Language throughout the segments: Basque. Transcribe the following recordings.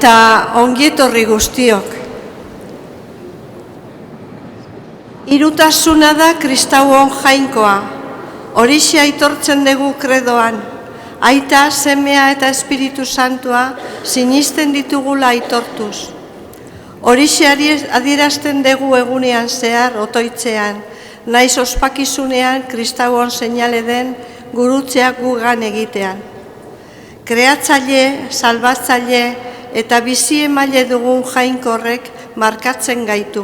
eta ongietorri guztiok. Hirutasuna da kristauon jainkoa, horixe aitortzen dugu kredoan, Aita, Semea eta Espiritu Santua sinisten ditugula aitortuz. Horixe adierazten dugu egunean zehar otoitzean, naiz ospakizunean kristauon seinale den gurutzeak gugan egitean. Kreatzaile, salbatzaile eta bizi emaile dugun jainkorrek markatzen gaitu.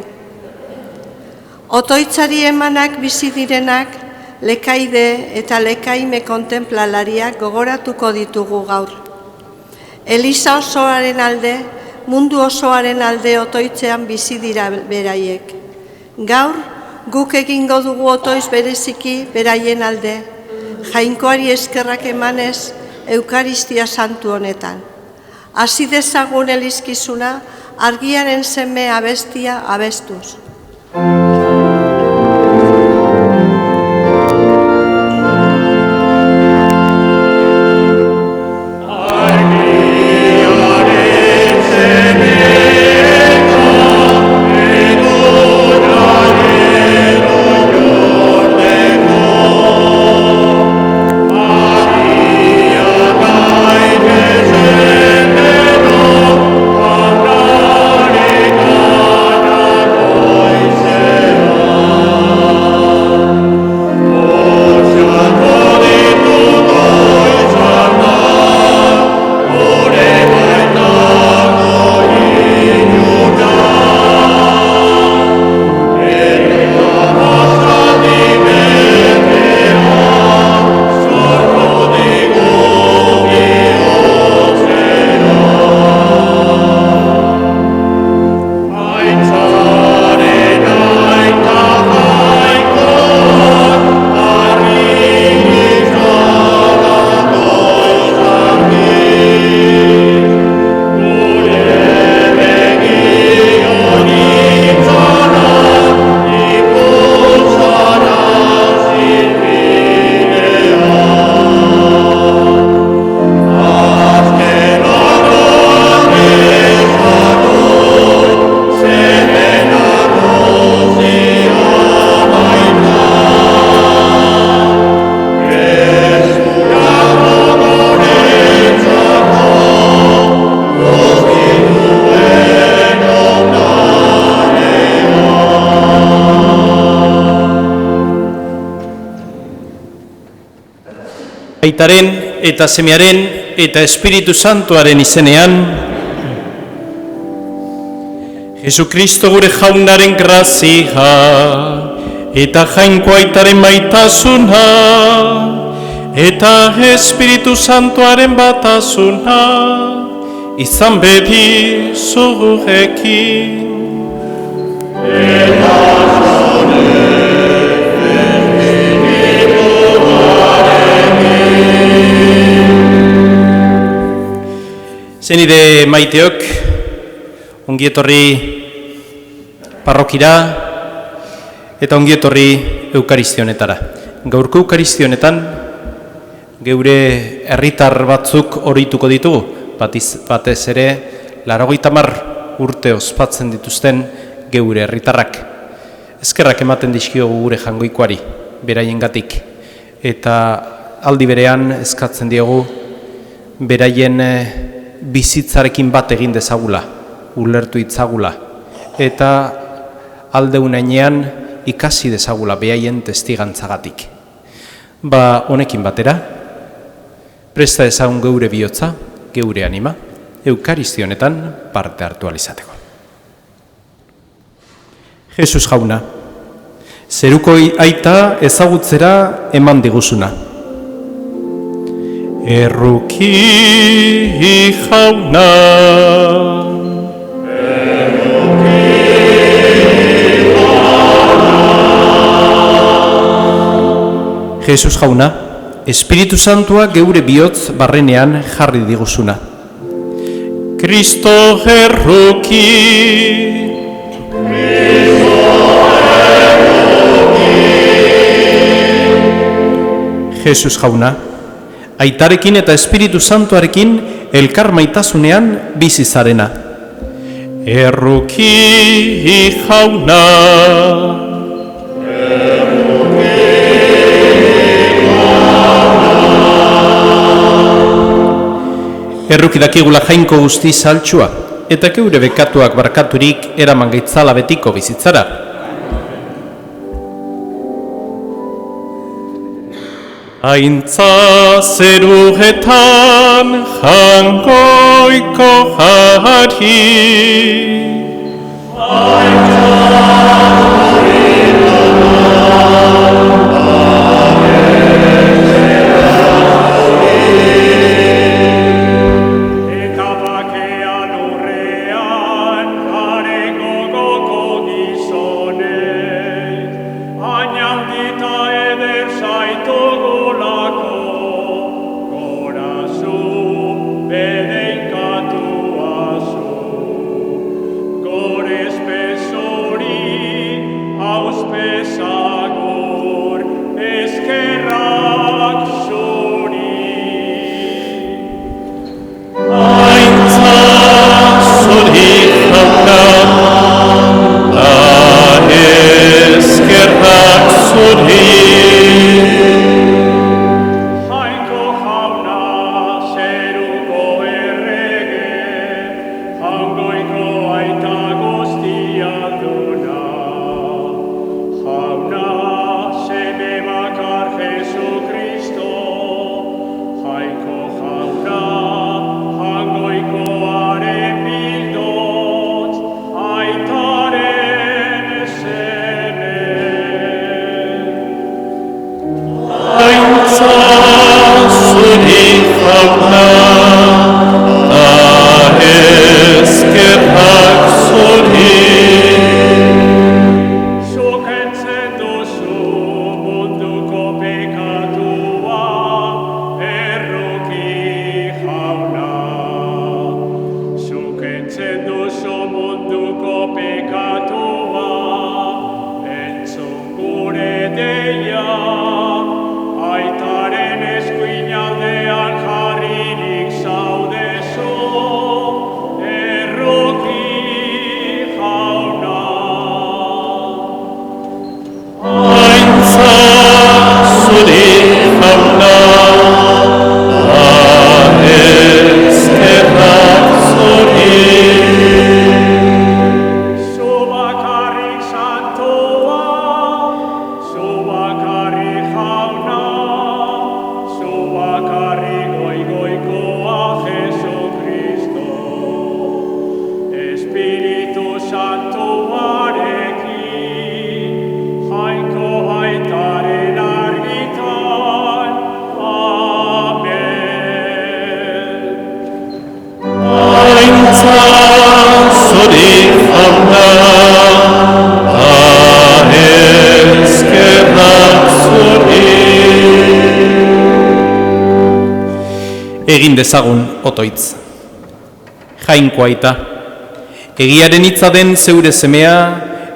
Otoitzari emanak bizi direnak, lekaide eta lekaime kontemplalariak gogoratuko ditugu gaur. Eliza osoaren alde, mundu osoaren alde otoitzean bizi dira beraiek. Gaur, guk egingo dugu otoiz bereziki beraien alde, jainkoari eskerrak emanez Eukaristia santu honetan. Hasi dezagun elizkizuna, argiaren seme abestia abestuz. Aitaren eta Semearen eta Espiritu Santuaren izenean, Jesukristo gure jaunaren grazia eta jainko Aitaren maitasuna eta Espiritu Santuaren batasuna izan beti zugurekin. Zenide maiteok, ongietorri parrokira eta ongietorri eukaristionetara. Gaurko eukaristionetan geure herritar batzuk orituko ditugu, batez ere 80 urte ospatzen dituzten geure herritarrak. Eskerrak ematen dizkiogu gure jangoikoari, beraiengatik, eta aldi berean eskatzen diogu beraien bizitzarekin bat egin dezagula, ulertu itzagula, eta aldeunean ikasi dezagula behaien testigantzagatik. Honekin batera, presta ezagun geure bihotza, geure anima, eukaristionetan parte hartu alizateko. Jesus jauna, zeruko Aita ezagutzera eman diguzuna. Erruki jauna, Jesus jauna, Espiritu Santua geure bihotz barrenean jarri diguzuna. Kristo erruki, Jesus jauna, Aitarekin eta Espiritu Santuarekin elkar maitasunean bizi zarena. Erruki jauna. Erruki dakigula jainko guzti saltsua, eta geure bekatuak barkaturik eraman gaitzala betiko bizitzara. Aintza zerugetan jangoiko jari. Egin dezagun otoitz. Jainko aita, egiaren hitza den zeure semea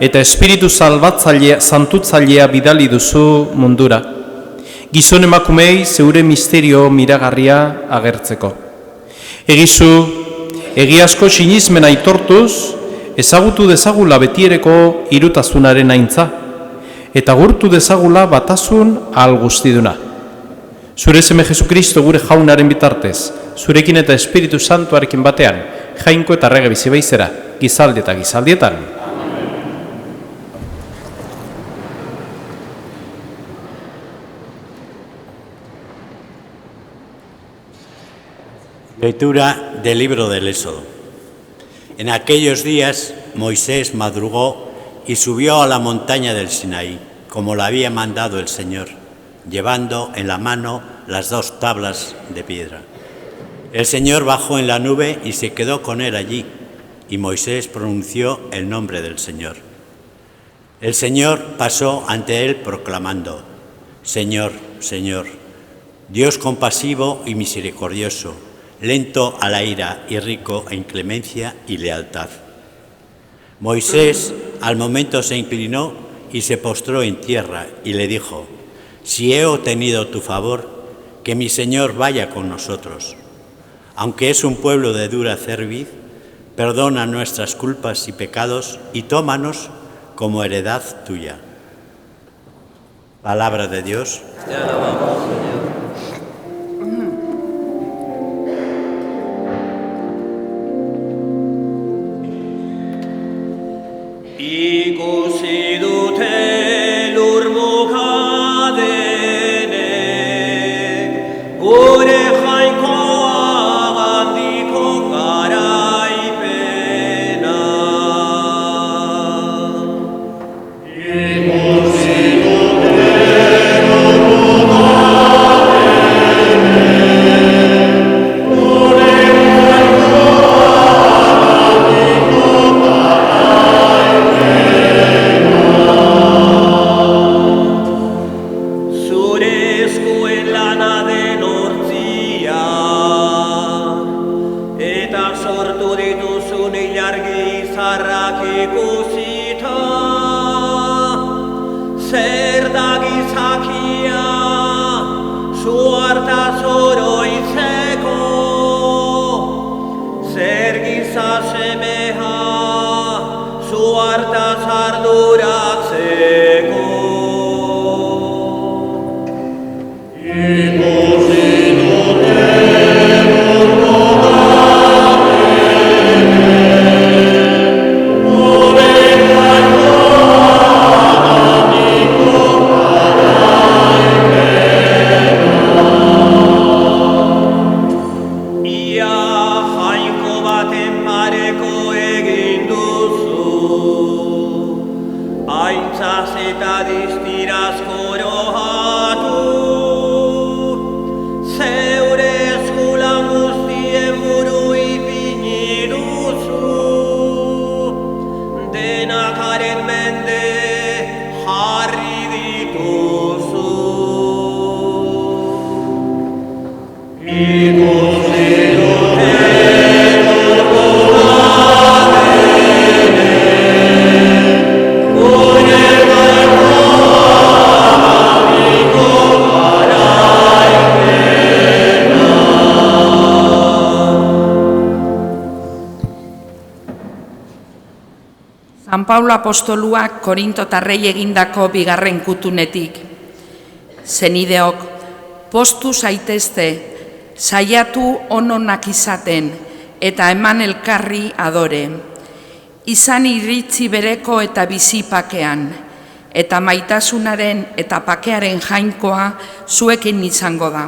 eta espiritu salbatzailea, santutzailea bidali duzu mundura. Gizon emakumei zeure misterio miragarria agertzeko. Egizu, egiazko sinismen aitortuz, ezagutu dezagula betiereko irutasunaren aintza, eta gurtu dezagula batasun ahal guztiduna. Zure seme Jesukristo gure jaunaren bitartez, zurekin eta Espiritu Santuarekin batean, jainko eta rege bizi baizera, gizaldi eta gizaldietan. Lectura del libro del Éxodo. En aquellos días Moisés madrugó y subió a la montaña del Sinaí, como le había mandado el Señor, llevando en la mano las 2 tablas de piedra. El Señor bajó en la nube y se quedó con él allí, y Moisés pronunció el nombre del Señor. El Señor pasó ante él proclamando: Señor, Señor, Dios compasivo y misericordioso, lento a la ira y rico en clemencia y lealtad. Moisés al momento se inclinó y se postró en tierra y le dijo: Si he obtenido tu favor, que mi Señor vaya con nosotros. Aunque es un pueblo de dura cerviz, perdona nuestras culpas y pecados y tómanos como heredad tuya. Palabra de Dios. Te alabamos, Señor. Ikusi dute lur mugadenek, gure jainkoa handiko garaipena. Ikusi dute lur mugadenek, gure zure eskuen lana den hortzia, eta sortu dituzun ilargi izarrak ikusita, zer da gizakia, zu hartaz oroitzeko, zer giza semea, zu hartaz arduratzeko. Ia jainko baten pareko egin duzu, aintzaz eta distiraz koroatu, zeure eskulan guztien buru ipini duzu, denakaren mende jarri dituzu. Ikusi dute lur mugadenek, gure jainkoa handiko garaipena. San Paulo apostoluak Korintotarrei egindako bigarren kutunetik. Zenideok, postu zaitezte, saiatu ononak izaten, eta eman elkarri adore. Izan iritzi bereko eta bizi pakean, eta maitasunaren eta pakearen jainkoa zuekin izango da.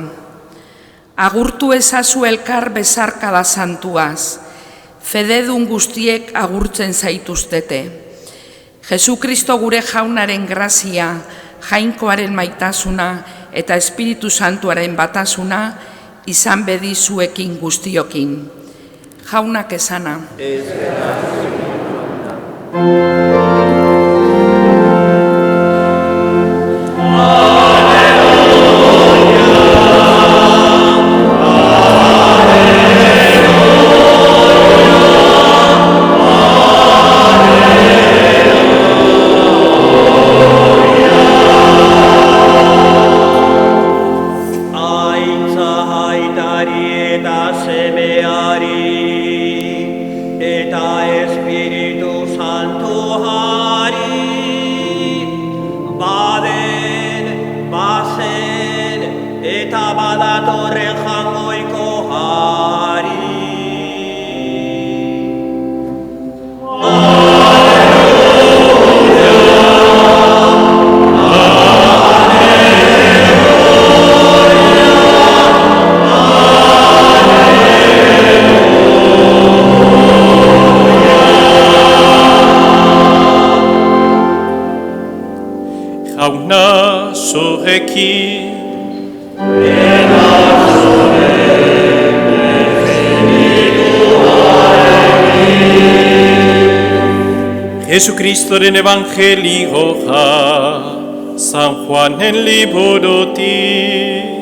Agurtu ezazu elkar bezarkada santuaz, fededun guztiek agurtzen zaituztete. Jesukristo gure jaunaren grazia, jainkoaren maitasuna eta Espiritu Santuaren batasuna izan bedi zuekin guztiokin. Jaunak esana. Jauna zurekin, Jesucristoren evangelioa San Juanen liburutik.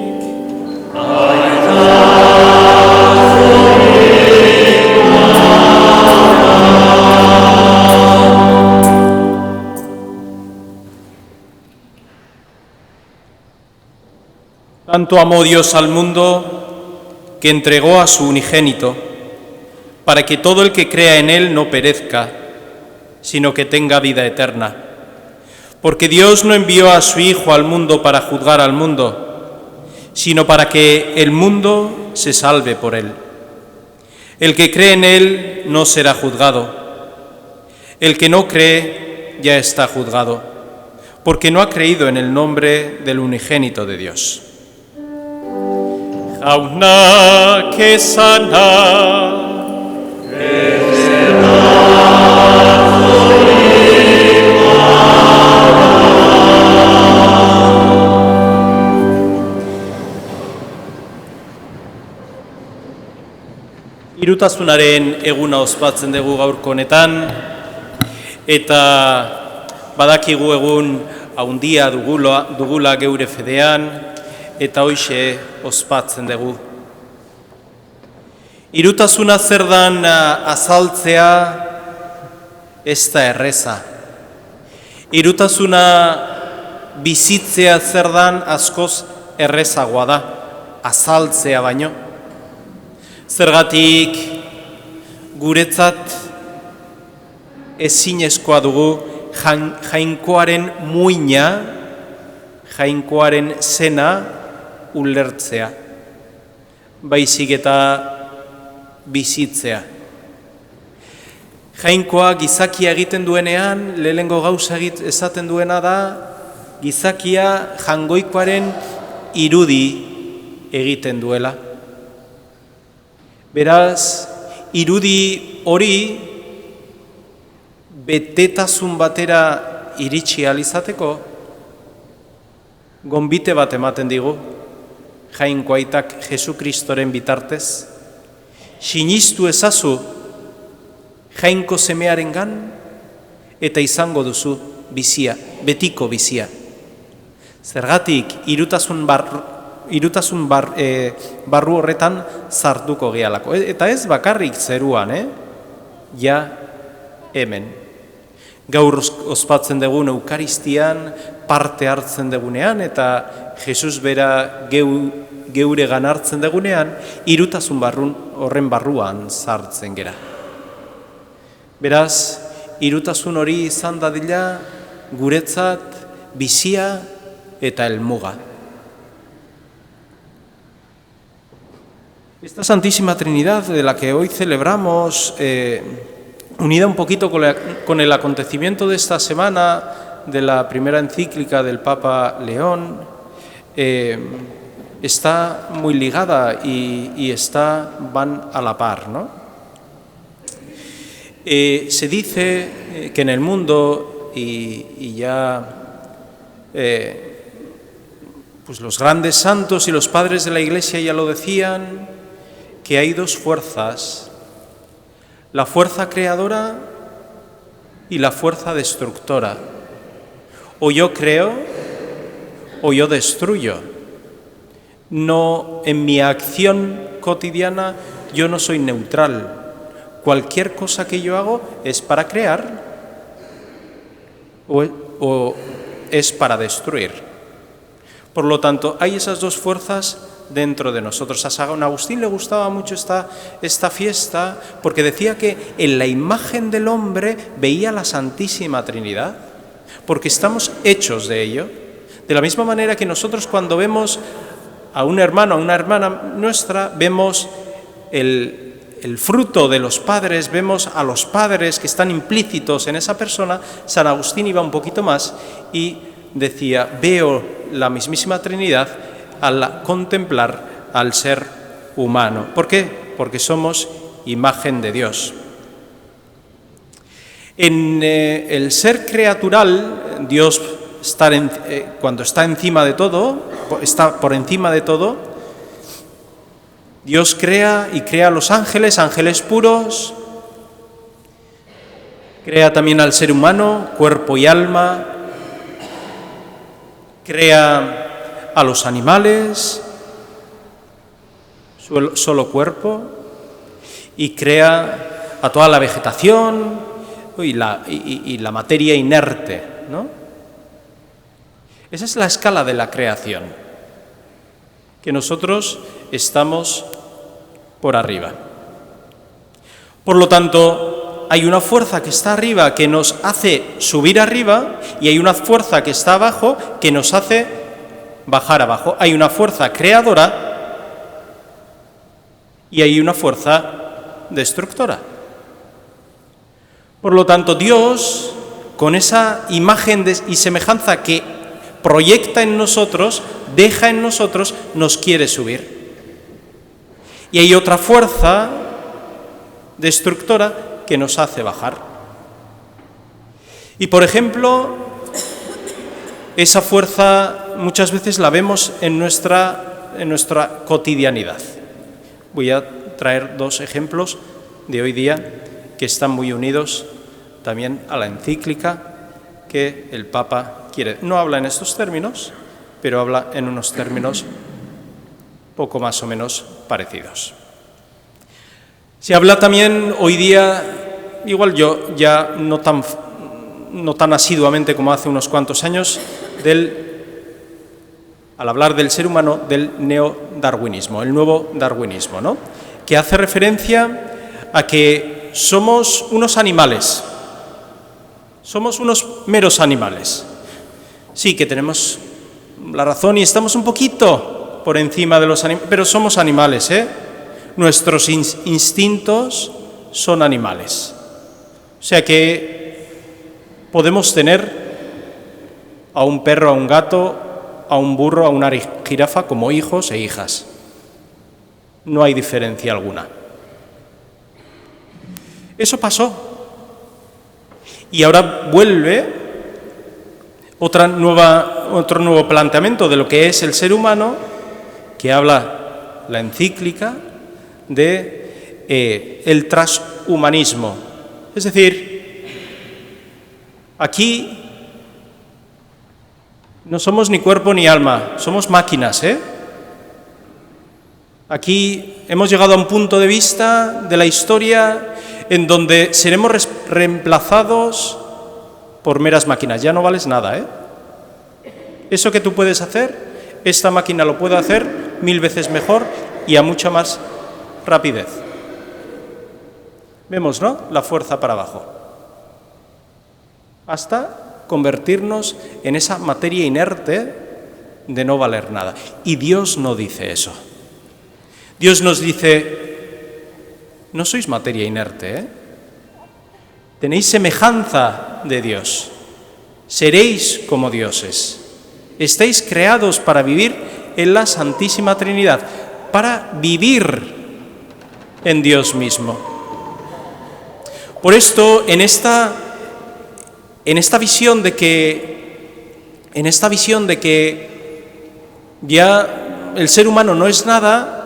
Tanto amó Dios al mundo que entregó a su unigénito, para que todo el que crea en él no perezca, sino que tenga vida eterna. Porque Dios no envió a su Hijo al mundo para juzgar al mundo, sino para que el mundo se salve por él. El que cree en él no será juzgado. El que no cree ya está juzgado, porque no ha creído en el nombre del unigénito de Dios. Jauna que sana. Irutasunaren eguna ospatzen dugu gaurko honetan, eta badakigu egun haundia dugula geure fedean, eta hoxe ospatzen dugu. Irutasuna zer dan azaltzea ez da erreza. Irutasuna bizitzea zer dan askoz errezagoa da, azaltzea baino. Zergatik guretzat ezinezkoa dugu jainkoaren muina, jainkoaren zena ulertzea, baizik eta bizitzea. Jainkoa gizakia egiten duenean, lehenengo gauza esaten duena da, gizakia jangoikoaren irudi egiten duela. Beraz, irudi hori betetasun batera iritsi ahal izateko, gonbite bat ematen digu, Jainko Aitak Jesukristoren bitartez, sinistu ezazu Jainko semearengan eta izango duzu bizia, betiko bizia. Zergatik irutasun barru horretan sartuko gehalako. Eta ez bakarrik zeruan, ja hemen. Gaur ospatzen dugun Eukaristian, parte hartzen dugunean, eta Jesus bera geuregan hartzen dugunean, irutasun horren barruan sartzen gera. Beraz, irutasun hori izan dadila guretzat bizia eta helmuga. Esta Santísima Trinidad de la que hoy celebramos, unida un poquito con el acontecimiento de esta semana de la primera encíclica del Papa León, está muy ligada y van a la par, ¿no? Se dice que en el mundo, y ya pues los grandes santos y los padres de la Iglesia ya lo decían, que hay dos fuerzas, la fuerza creadora y la fuerza destructora. O yo creo o yo destruyo. No, en mi acción cotidiana yo no soy neutral. Cualquier cosa que yo hago es para crear o es para destruir. Por lo tanto, hay esas dos fuerzas dentro de nosotros. A San Agustín le gustaba mucho esta fiesta porque decía que en la imagen del hombre veía la Santísima Trinidad, porque estamos hechos de ello. De la misma manera que nosotros cuando vemos a un hermano, a una hermana nuestra, vemos el fruto de los padres, vemos a los padres que están implícitos en esa persona. San Agustín iba un poquito más y decía, veo la mismísima Trinidad al contemplar al ser humano. ¿Por qué? Porque somos imagen de Dios. En el ser creatural, Dios cuando está encima de todo, está por encima de todo, Dios crea y crea a los ángeles, ángeles puros, crea también al ser humano, cuerpo y alma, crea a los animales, solo cuerpo, y crea a toda la vegetación y la materia inerte, ¿no? Esa es la escala de la creación. que nosotros estamos por arriba. Por lo tanto, hay una fuerza que está arriba que nos hace subir arriba y hay una fuerza que está abajo que nos hace bajar abajo. Hay una fuerza creadora y hay una fuerza destructora. Por lo tanto, Dios, con esa imagen y semejanza que proyecta en nosotros, deja en nosotros, nos quiere subir. Y hay otra fuerza destructora que nos hace bajar. Y, por ejemplo, esa fuerza muchas veces la vemos en nuestra cotidianidad. Voy a traer 2 ejemplos de hoy día que están muy unidos también a la encíclica que el Papa quiere. No habla en estos términos, pero habla en unos términos poco más o menos parecidos. Se habla también hoy día, igual yo ya no tan asiduamente como hace unos cuantos años, al hablar del ser humano, del neodarwinismo, el nuevo darwinismo, ¿no? Que hace referencia a que somos unos animales, somos unos meros animales. Sí, que tenemos la razón y estamos un poquito por encima de los animales, pero somos animales, ¿eh? Nuestros instintos son animales. O sea que podemos tener a un perro, a un gato, a un burro, a una jirafa como hijos e hijas. No hay diferencia alguna. Eso pasó. Y ahora vuelve otro nuevo planteamiento de lo que es el ser humano, que habla la encíclica de el transhumanismo. Es decir, aquí no somos ni cuerpo ni alma, somos máquinas, ¿eh? Aquí hemos llegado a un punto de vista de la historia en donde seremos reemplazados por meras máquinas. Ya no vales nada, ¿eh? Eso que tú puedes hacer, esta máquina lo puede hacer 1000 veces mejor y a mucha más rapidez. Vemos, ¿no?, la fuerza para abajo. Hasta convertirnos en esa materia inerte de no valer nada. Y Dios no dice eso. Dios nos dice, no sois materia inerte, ¿eh? Tenéis semejanza de Dios. Seréis como dioses. Estáis creados para vivir en la Santísima Trinidad, para vivir en Dios mismo. Por esto, en esta visión de que ya el ser humano no es nada,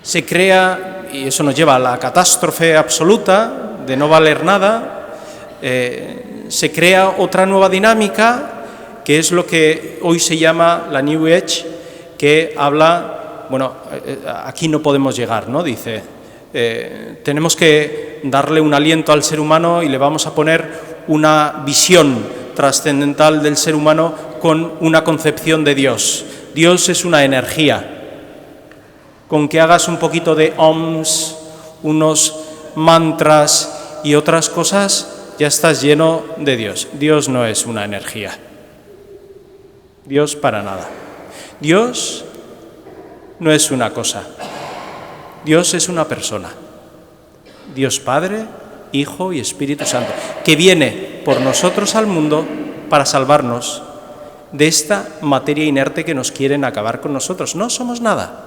se crea, y eso nos lleva a la catástrofe absoluta de no valer nada, se crea otra nueva dinámica, que es lo que hoy se llama la New Age, que habla, bueno, aquí no podemos llegar, ¿no? Dice, tenemos que darle un aliento al ser humano y le vamos a poner una visión trascendental del ser humano con una concepción de Dios. Dios es una energía. Con que hagas un poquito de OMS, unos mantras y otras cosas, ya estás lleno de Dios. Dios no es una energía. Dios para nada. Dios no es una cosa. Dios es una persona. Dios Padre, Hijo y Espíritu Santo, que viene por nosotros al mundo para salvarnos de esta materia inerte que nos quieren acabar con nosotros. No somos nada.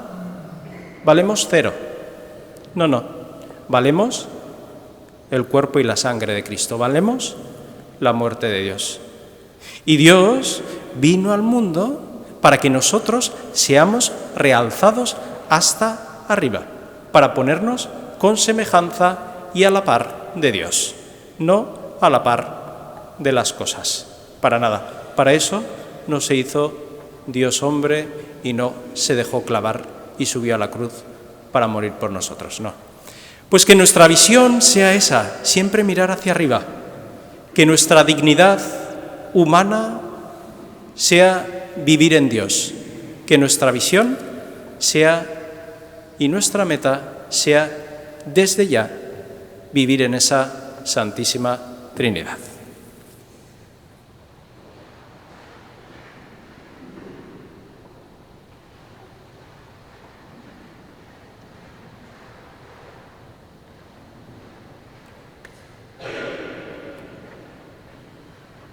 Valemos 0. No. Valemos el cuerpo y la sangre de Cristo. Valemos la muerte de Dios. Y Dios vino al mundo para que nosotros seamos realzados hasta arriba, para ponernos con semejanza y a la par de Dios, no a la par de las cosas, para nada. Para eso no se hizo Dios hombre y no se dejó clavar y subió a la cruz para morir por nosotros, no. Pues que nuestra visión sea esa, siempre mirar hacia arriba, que nuestra dignidad humana sea vivir en Dios, que nuestra visión sea y nuestra meta sea desde ya vivir en esa Santísima Trinidad.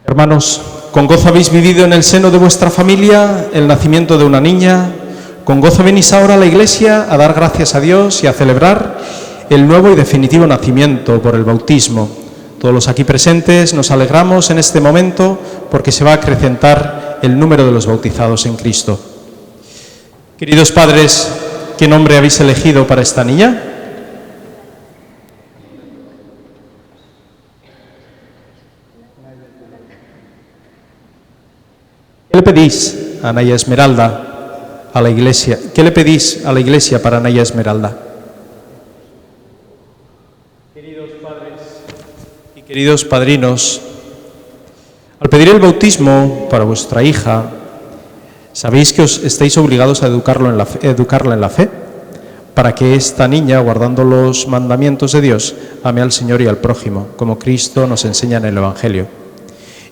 Hermanos, con gozo habéis vivido en el seno de vuestra familia el nacimiento de una niña. Con gozo venís ahora a la Iglesia a dar gracias a Dios y a celebrar el nuevo y definitivo nacimiento por el bautismo. Todos los aquí presentes nos alegramos en este momento porque se va a acrecentar el número de los bautizados en Cristo. Queridos padres, ¿qué nombre habéis elegido para esta niña? ¿Qué le pedís a Naya Esmeralda a la Iglesia? ¿Qué le pedís a la Iglesia para Naya Esmeralda? Queridos padres y queridos padrinos, al pedir el bautismo para vuestra hija, sabéis que os estáis obligados a educarla en la fe, para que esta niña, guardando los mandamientos de Dios, ame al Señor y al prójimo, como Cristo nos enseña en el Evangelio.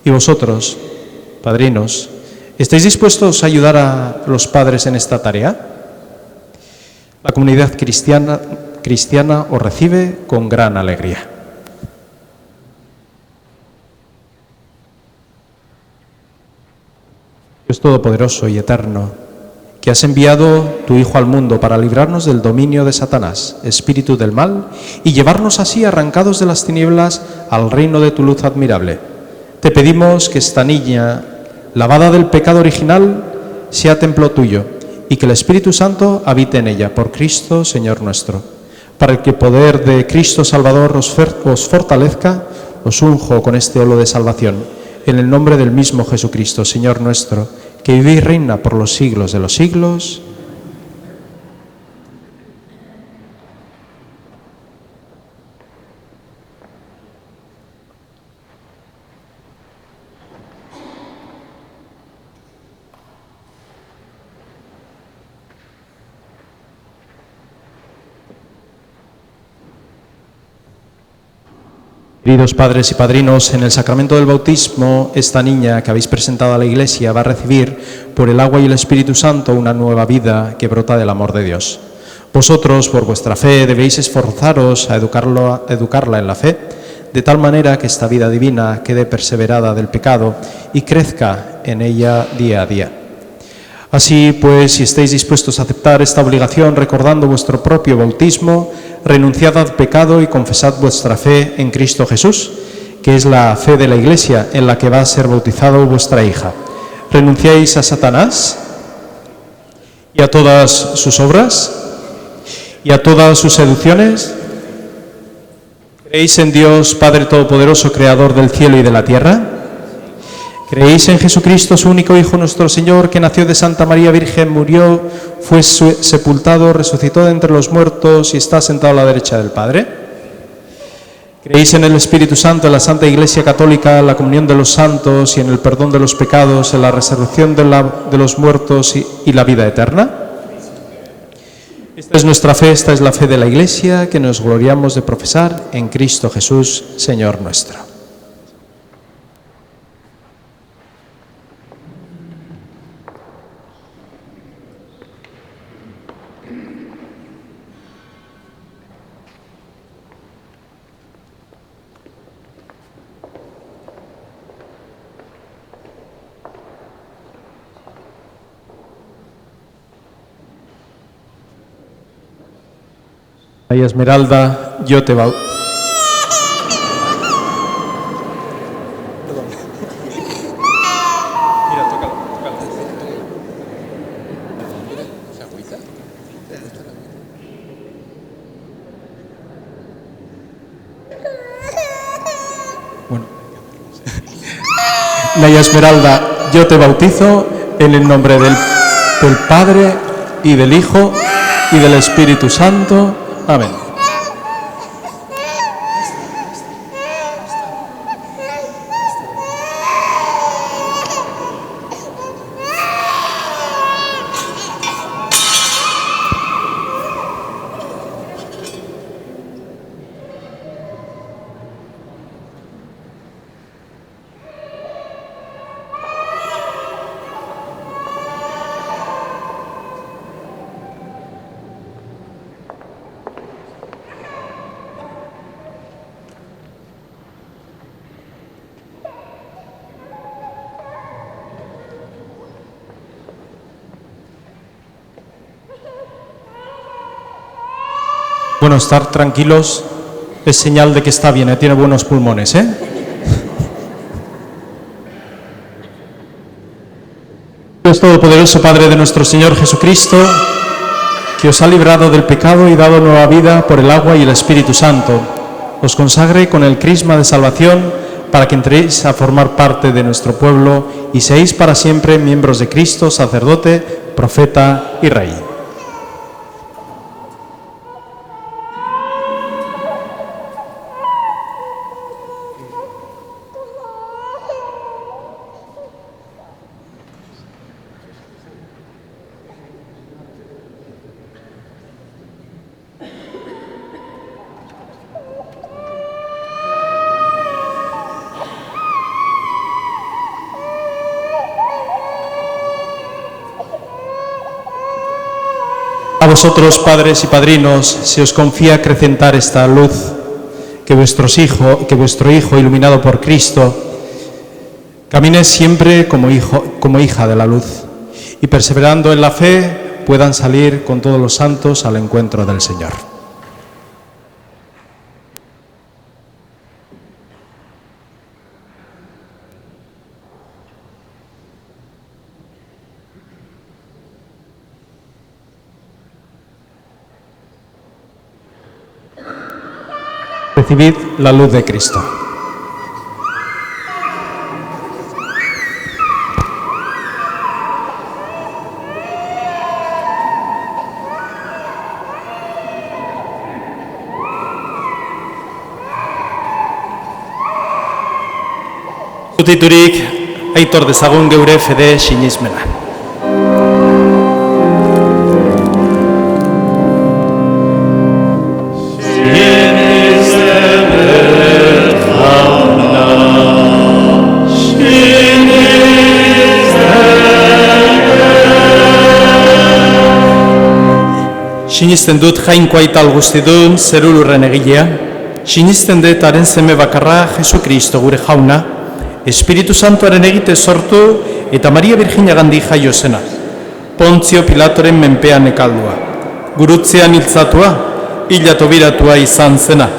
Y vosotros, padrinos, ¿estáis dispuestos a ayudar a los padres en esta tarea? La comunidad cristiana os recibe con gran alegría. Dios Todopoderoso y Eterno, que has enviado tu Hijo al mundo para librarnos del dominio de Satanás, espíritu del mal, y llevarnos así arrancados de las tinieblas al reino de tu luz admirable. Te pedimos que esta niña, lavada del pecado original, sea templo tuyo y que el Espíritu Santo habite en ella, por Cristo, Señor nuestro. Para que el poder de Cristo Salvador os fortalezca, os unjo con este olo de salvación, en el nombre del mismo Jesucristo, Señor nuestro, que vive y reina por los siglos de los siglos. Queridos padres y padrinos, en el sacramento del bautismo, esta niña que habéis presentado a la Iglesia va a recibir por el agua y el Espíritu Santo una nueva vida que brota del amor de Dios. Vosotros, por vuestra fe, debéis esforzaros a educarla en la fe, de tal manera que esta vida divina quede perseverada del pecado y crezca en ella día a día. Así pues, si estáis dispuestos a aceptar esta obligación recordando vuestro propio bautismo, renunciad al pecado y confesad vuestra fe en Cristo Jesús, que es la fe de la Iglesia en la que va a ser bautizado vuestra hija. ¿Renunciáis a Satanás y a todas sus obras y a todas sus seducciones? ¿Creéis en Dios, Padre Todopoderoso, Creador del cielo y de la tierra? ¿Creéis en Jesucristo, su único Hijo, nuestro Señor, que nació de Santa María Virgen, murió, fue sepultado, resucitó de entre los muertos y está sentado a la derecha del Padre? ¿Creéis en el Espíritu Santo, en la Santa Iglesia Católica, en la comunión de los santos y en el perdón de los pecados, en la resurrección de los muertos y la vida eterna? Esta es nuestra fe, esta es la fe de la Iglesia que nos gloriamos de profesar en Cristo Jesús, Señor nuestro. Naya Esmeralda, yo te bautizo. Bueno. Naya Esmeralda, yo te bautizo en el nombre del Padre y del Hijo y del Espíritu Santo. Amén. Bueno, estar tranquilos es señal de que está bien, tiene buenos pulmones, ¿eh? Dios Todopoderoso, Padre de nuestro Señor Jesucristo, que os ha librado del pecado y dado nueva vida por el agua y el Espíritu Santo, os consagre con el crisma de salvación para que entréis a formar parte de nuestro pueblo y seáis para siempre miembros de Cristo, sacerdote, profeta y rey. A vosotros, padres y padrinos, se os confía acrecentar esta luz, que vuestro Hijo, iluminado por Cristo, camine siempre como hija de la luz, y perseverando en la fe, puedan salir con todos los santos al encuentro del Señor. Recibid la luz de Cristo. Zutiturik aitor dezagun geure fede sinismena. Sinisten dut jainko aital guztidun zerulurren egilea, sinisten dut haren seme bakarra Jesukristo gure jauna, Espiritu Santuaren egite sortu eta Maria Virginagandik jaio zena, Pontzio Pilatoren menpean ekaldua, gurutzean hiltzatua, hilato biratua izan zena,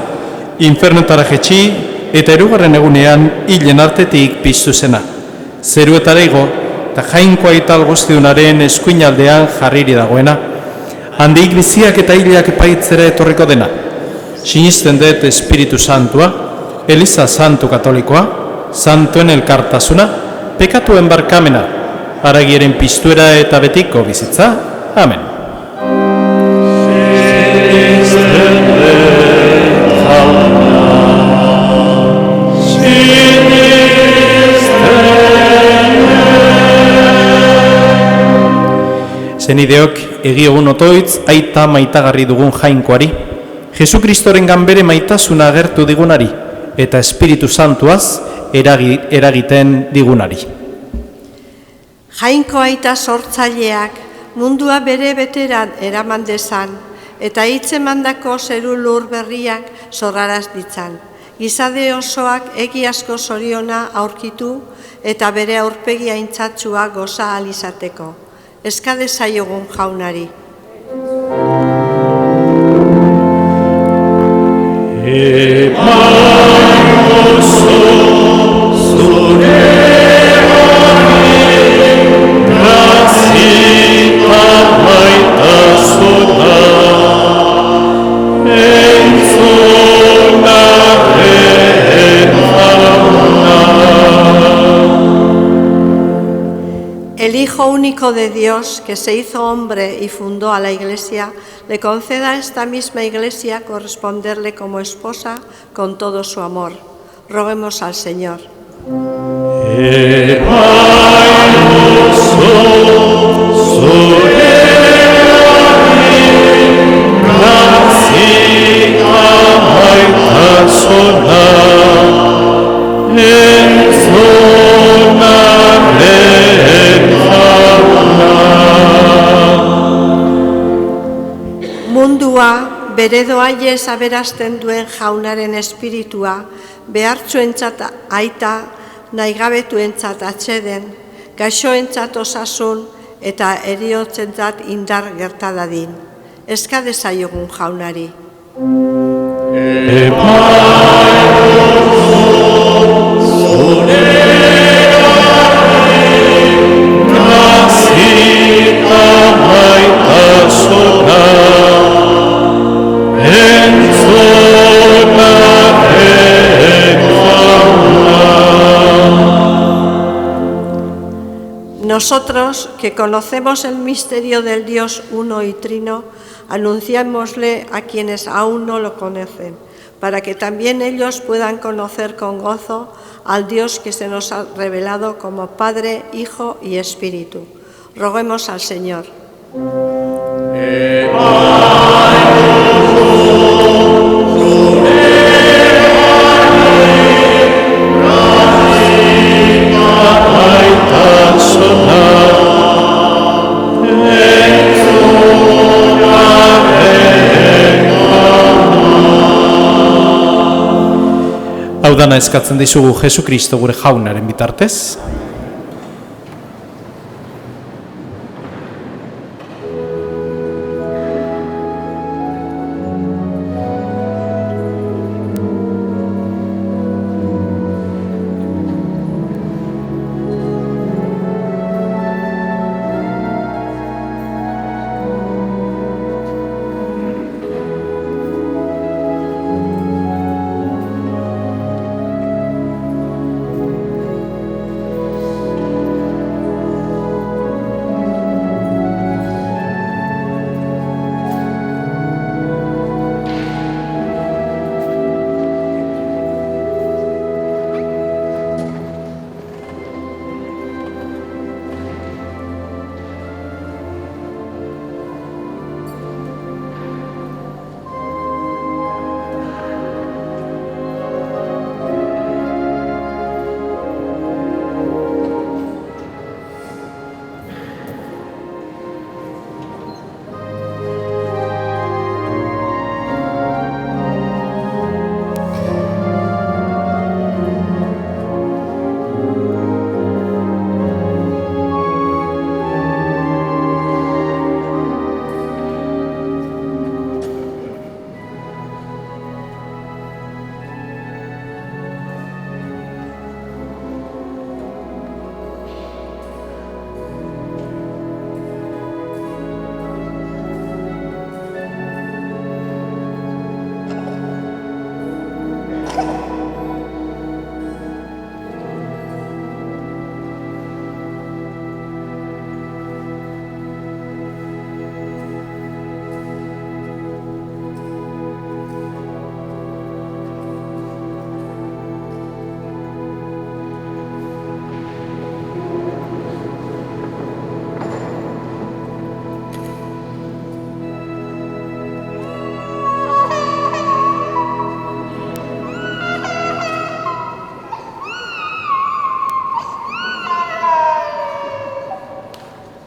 infernotara jetxi eta erugarren egunean hilen artetik piztu zena, zeruetara igo eta jainko aital guztidunaren eskuinaldean jarriri dagoena, handik biziak eta hilak epaitzera etorriko dena. Sinisten dut Espiritu Santua, Eliza Santu Katolikoa, Santuen elkartasuna, pekatuen barkamena, haragiaren piztuera eta betiko bizitza. Amen. Zenideok, egiogun otoitz, aita maitagarri dugun jainkoari, Jesukristoren ganbere maitasuna agertu digunari, eta Espiritu Santuaz eragiten digunari. Jainko aita sortzaileak mundua bere beteran eraman dezan, eta hitzemandako zeru lur berriak zorraraz ditzan. Gizade osoak egiazko zoriona aurkitu eta bere aurpegi aintzatsua goza alizateko. Eskade zaiogun jaunari. El Hijo único de Dios, que se hizo hombre y fundó a la Iglesia, le conceda a esta misma Iglesia corresponderle como esposa con todo su amor. Roguemos al Señor. Mundua bere doaiez aberazten duen jaunaren espiritua, behartsuentzat aita, nahigabetuentzat atseden, gaixoentzat osasun eta eriotzentzat indar gertadadin. Eskade zaiogun jaunari. Nosotros, que conocemos el misterio del Dios uno y trino, anunciámosle a quienes aún no lo conocen, para que también ellos puedan conocer con gozo al Dios que se nos ha revelado como Padre, Hijo y Espíritu. Roguemos al Señor. Hau dana eskatzen dizugu Jesu Kristo gure jaunaren bitartez.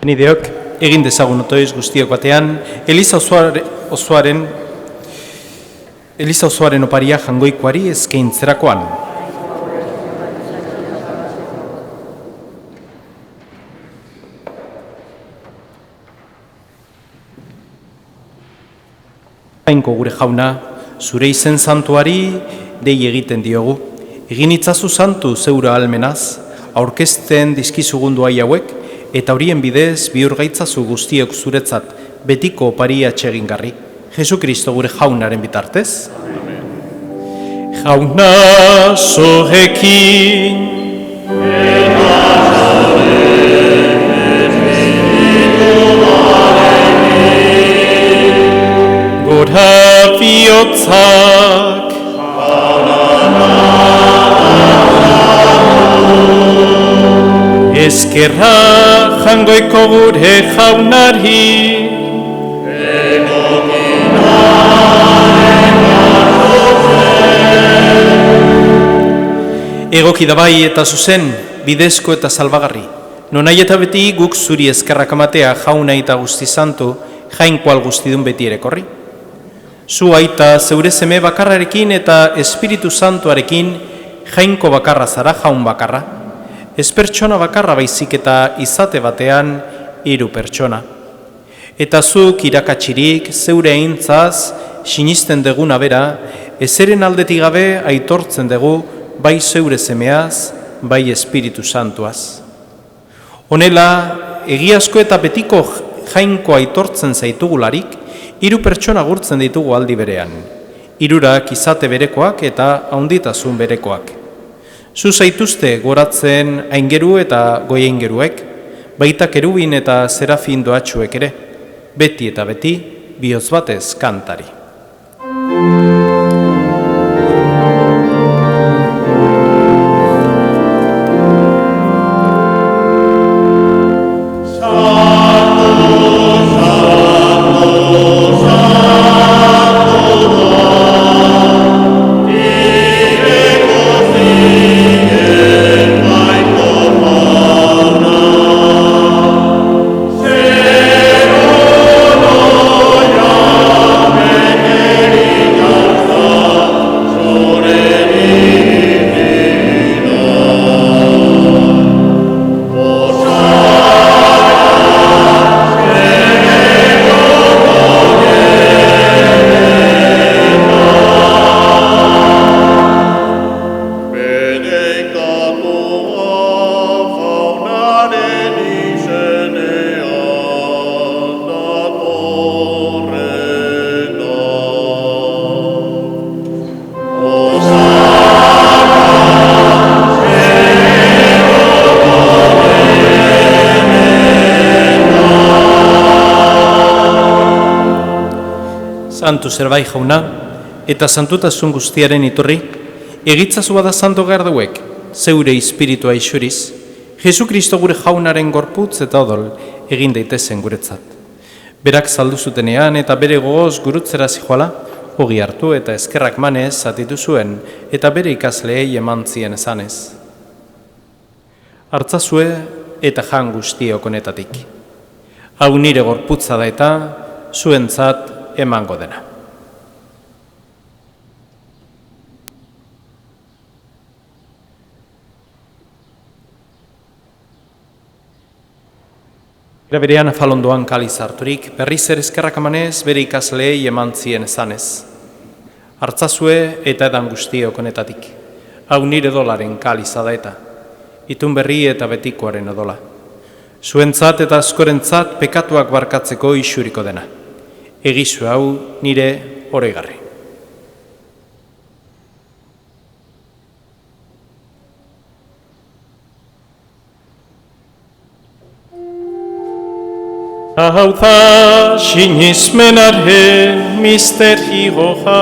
Benideok, egin dezagun otoiz guztiok batean, Eliza osoaren oparia jangoikoari eskaintzerakoan. Jainko gure jauna, zure izen santuari dei egiten diogu. Egin itzazu santu zeura almenaz, aurkezten dizkizugun duai hauek, eta horien bidez bihur gaitzazu guztiok zuretzat betiko opari atsegingarri. Jesu Kristo gure jaunaren bitartez. Amen. Jauna zorekin. Gora bihotzak. Eskerra jangoiko gure jaunari. Egoki da bai eta zuzen, bidezko eta salbagarri. Nonai eta beti guk zuri eskerrak amatea jauna eta guzti santu, jainkoal guztidun beti erekorri. Zu aita zeure seme bakarrarekin eta Espiritu Santuarekin jainko bakarra zara jaun bakarra. Ez pertsona bakarra baizik eta izate batean 3 pertsona. Eta zuk irakatsirik zeure eintzaz sinisten deguna bera, ezeren aldetik gabe aitortzen dugu bai zeure semeaz, bai Espiritu Santuaz. Honela, egiazko eta betiko jainko aitortzen zaitugularik, 3 pertsona gurtzen ditugu aldi berean. 3 izate berekoak eta haunditasun berekoak. Zu zaituzte goratzen aingeru eta goiaingeruek, baita kerubin eta serafin doatxuek ere, beti eta beti, bihotz batez kantari. Santu zerbait jauna, eta santutasun guztiaren iturri, egitzazu bada santo garduek, zeure espiritua isuriz, Jesu Kristo gure jaunaren gorputz eta odol egin daitezen guretzat. Berak saldu zutenean eta bere gogoz gurutzera zijoala, hogi hartu eta eskerrak manez zatitu zuen eta bere ikasleei eman zien esanez. Hartzazue eta jan guztiok honetatik. Hau nire gorputza da eta zuentzat emango dena. Era berean afalondoan kaliz harturik, berriz ere eskerrak emanez bere ikasleei eman zien esanez. Hartzazue eta edan guztiok honetatik. Hau nire dolaren kaliza da eta, itun berri eta betikoaren odola. Zuentzat eta askorentzat pekatuak barkatzeko isuriko dena. Egizu hau nire oregarri. Hau da sinismenaren misterioa.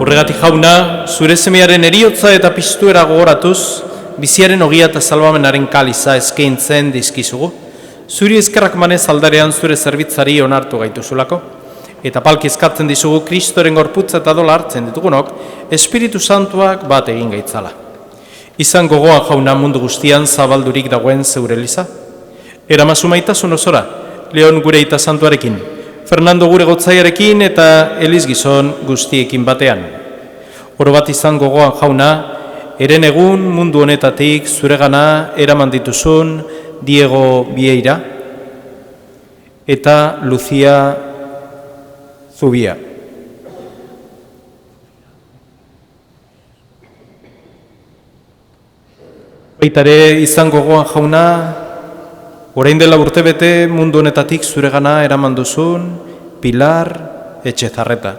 Horregatik jauna, zure semearen eriotza eta piztuera gogoratuz, biziaren ogia eta salbamenaren kaliza eskaintzen dizkizugu. Zuri eskerrak manez aldarean zure zerbitzari onartu gaituzulako, eta palki eskatzen dizugu Kristoren gorputza eta dola hartzen ditugunok, Espiritu Santuak bat egin gaitzala. Izan gogoa jauna mundu guztian zabaldurik dagoen zeure eliza. Eramazu maitasun osora, Leon gure ita santuarekin, Fernando gure gotzaiarekin eta Eliz gizon guztiekin batean. Oro bat izan gogoan jauna, eren egun mundu honetatik zuregana eraman dituzun Diego Vieira eta Lucia Zubia. Baitare izan gogoan jauna, orain dela urtebete mundu honetatik zuregana eraman duzun Pilar Etxezarreta.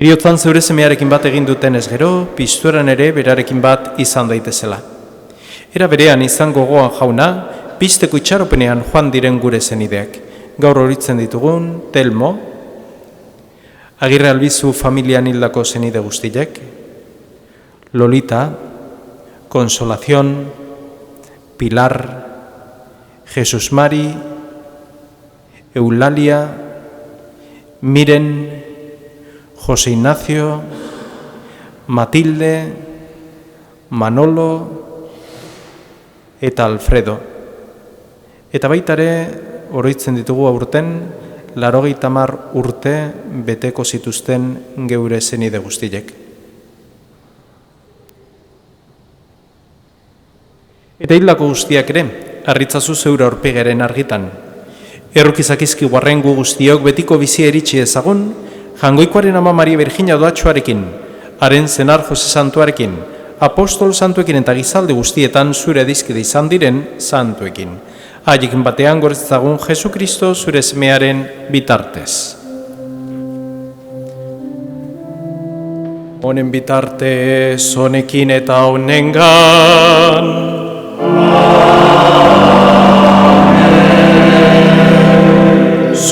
Heriotzan zeure semearekin bat egin duten ez gero, piztueran ere berarekin bat izan daitezela. Era berean izan gogoan jauna, pizteko itxaropenean joan diren gure zenideak. Gaur horitzen ditugun, Telmo, Agirre Albizu familian hildako zenide guztiek, Lolita, Consolación, Pilar, Jesus Mari, Eulalia, Miren, Jose Ignacio, Matilde, Manolo eta Alfredo. Eta baitare, oroitzen ditugu aurten, 80 urte beteko zituzten geure senide guztiek. Eta hildako guztiak ere, harritzazu zeure aurpegaren argitan. Errukizakizki guarrengu guztiok betiko bizia eritsi ezagun, Jangoikoaren ama Maria Virginia doatxoarekin, haren zenar Jose Santuarekin, apostol santuekin eta gizalde guztietan zure dizkide izan diren santuekin. Haiekin batean gortzagun Jesu Kristo zure semearen bitartez. Honen bitartez, honekin eta honengan.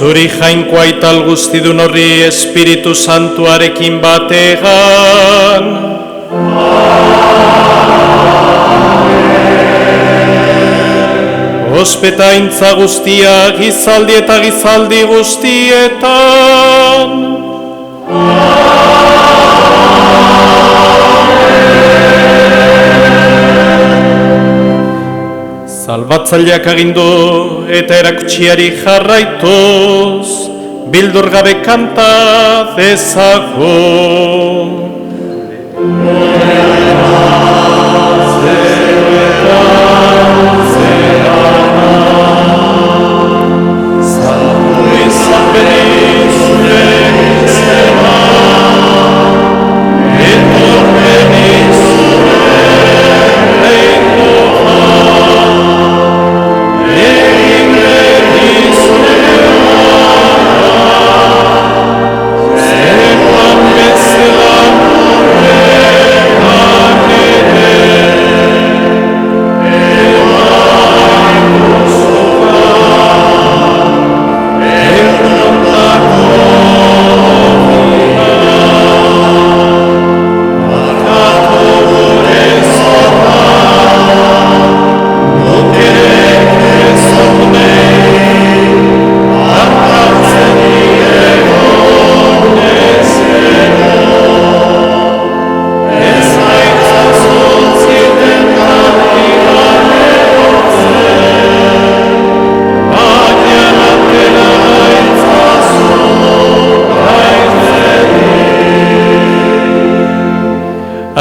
Zuri jainkoa ital guztidun horri Espiritu Santuarekin bategan. Ospetaintza guztia gizaldi eta gizaldi guztietan. Salbatzaileak agindu eta erakutsiari jarraituz, bildur gabe kanta dezagun.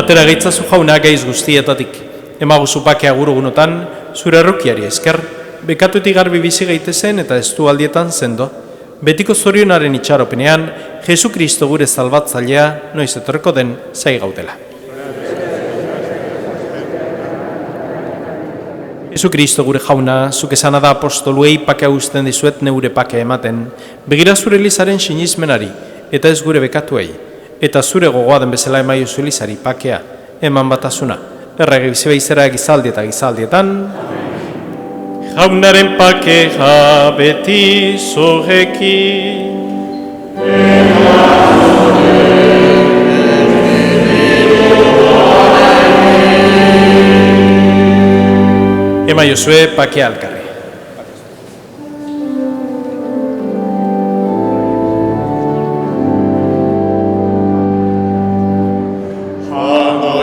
Atera gaitzazu jauna gaiz guztietatik, emaguzu bakea gurugunotan, zure errukiari esker, bekatuetik garbi bizi gaitezen eta estu aldietan zendo. Betiko zorionaren itxaropenean, Jesu Kristo gure salbatzailea noiz etorreko den zai gaudela. Jesu Kristo gure jauna, zuk esana da apostoluei pakea uzten dizuet neure pakea ematen, begira zure Elizaren sinizmenari eta ez gure bekatuei. Eta zure gogoa den bezala emaiozu Elizari pakea, eman batasuna, errege bizibeizera gizaldi eta gizaldietan. Jaunaren pakea beti zogekin. Emaiozue pakea alkarri. Oh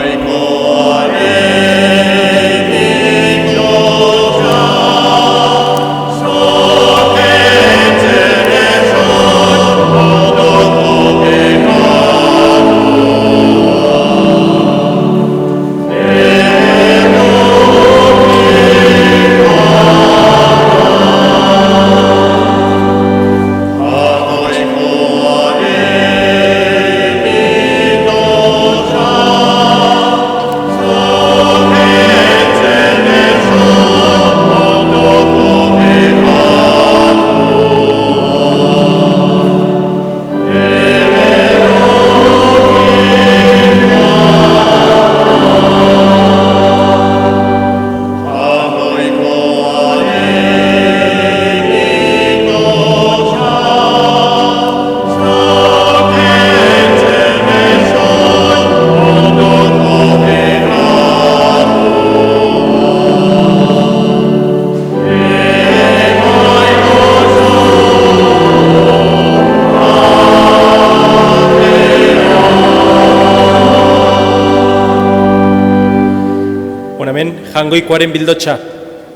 Hemen jangoikoaren bildotxa,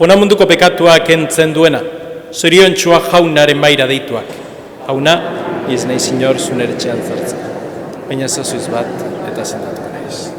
ona munduko pekatuak entzen duena, zoriontxua jaunaren maira deituak. Jauna, ez nahi zinor zunere txean zartzen. Baina zazuiz bat eta zendatuko nahiz.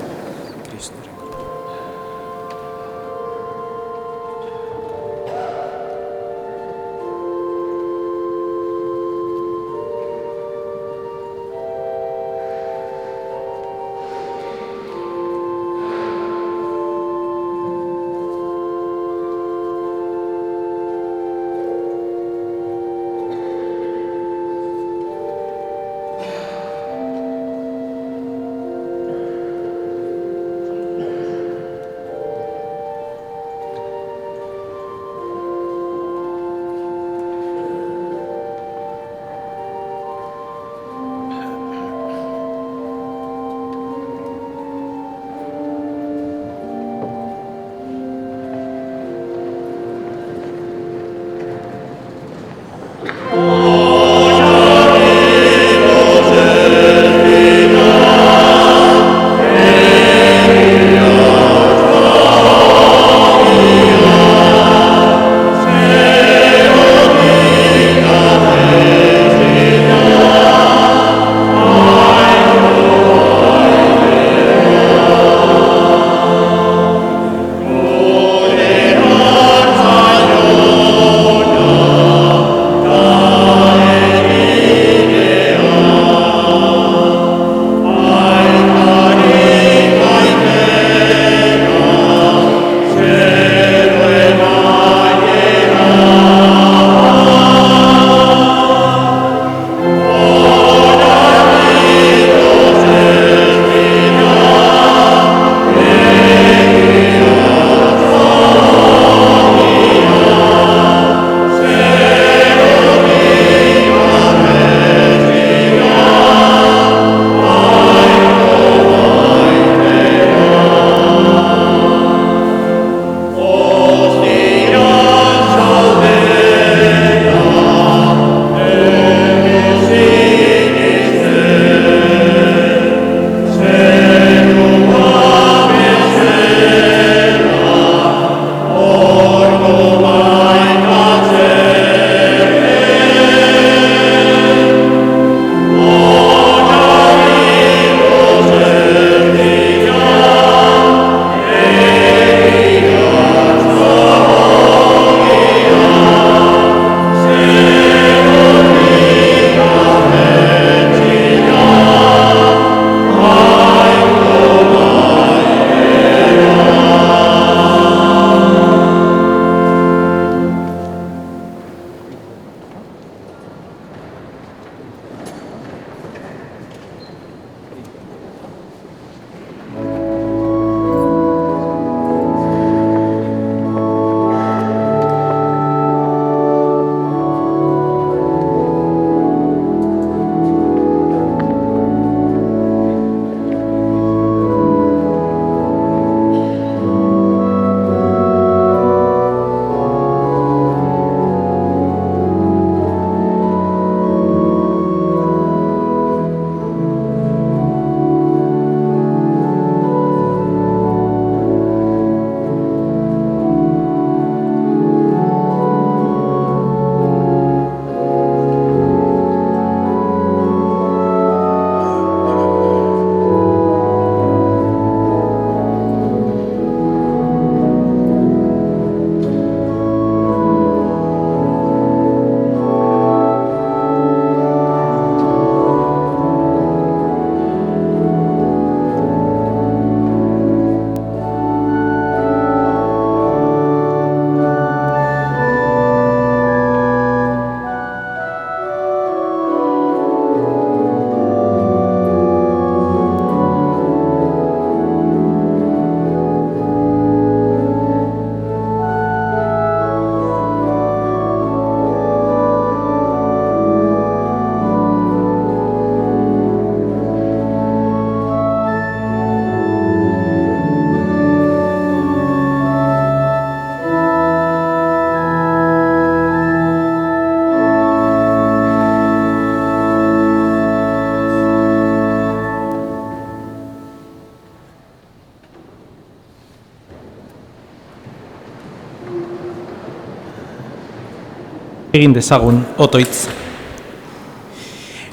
Egin dezagun otoitz.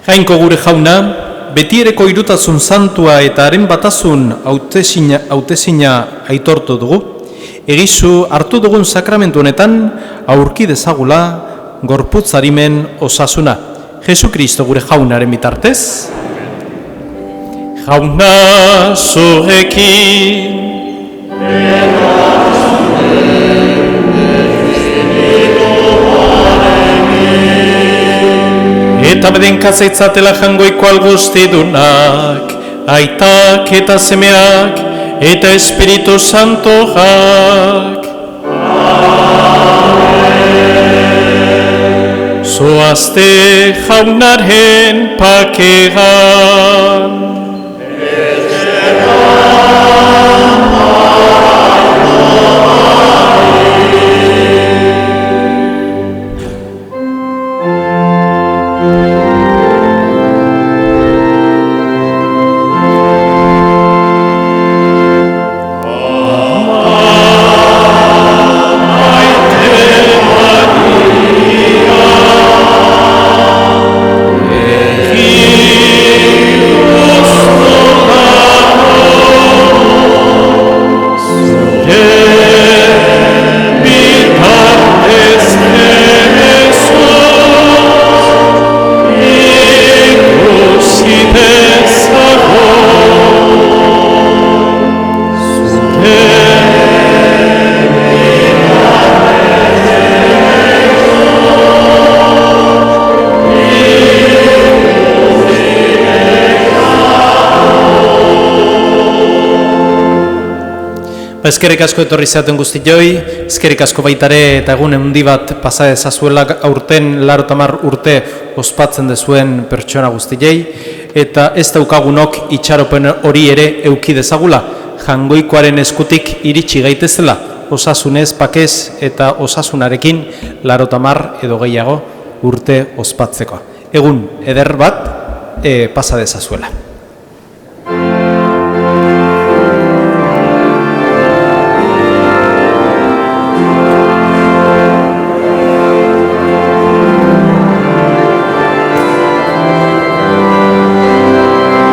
Jainko gure jauna, betiereko irutasun santua eta haren batasun hautezina aitortu dugu, egizu hartu dugun sakramentu honetan aurki dezagula gorputz arimen osasuna. Jesu Kristo gure jaunaren bitartez. Jauna zurekin. Eta bedenkazaitzatela jangoiko alguztidunak, aitak eta semeak, eta Espiritu Santoak. Zoazte jaunaren pakegan. Eskerrik asko etorri zaten guztioi, eskerrik asko baitare eta egun handi bat pasa ezazuela aurten 80 urte ospatzen dezuen pertsona guztiei, eta ez daukagunok itxaropen hori ere euki dezagula, jangoikoaren eskutik iritsi gaitezela, osasunez, pakez eta osasunarekin 80 edo gehiago urte ospatzeko. Egun eder bat pasa dezazuela.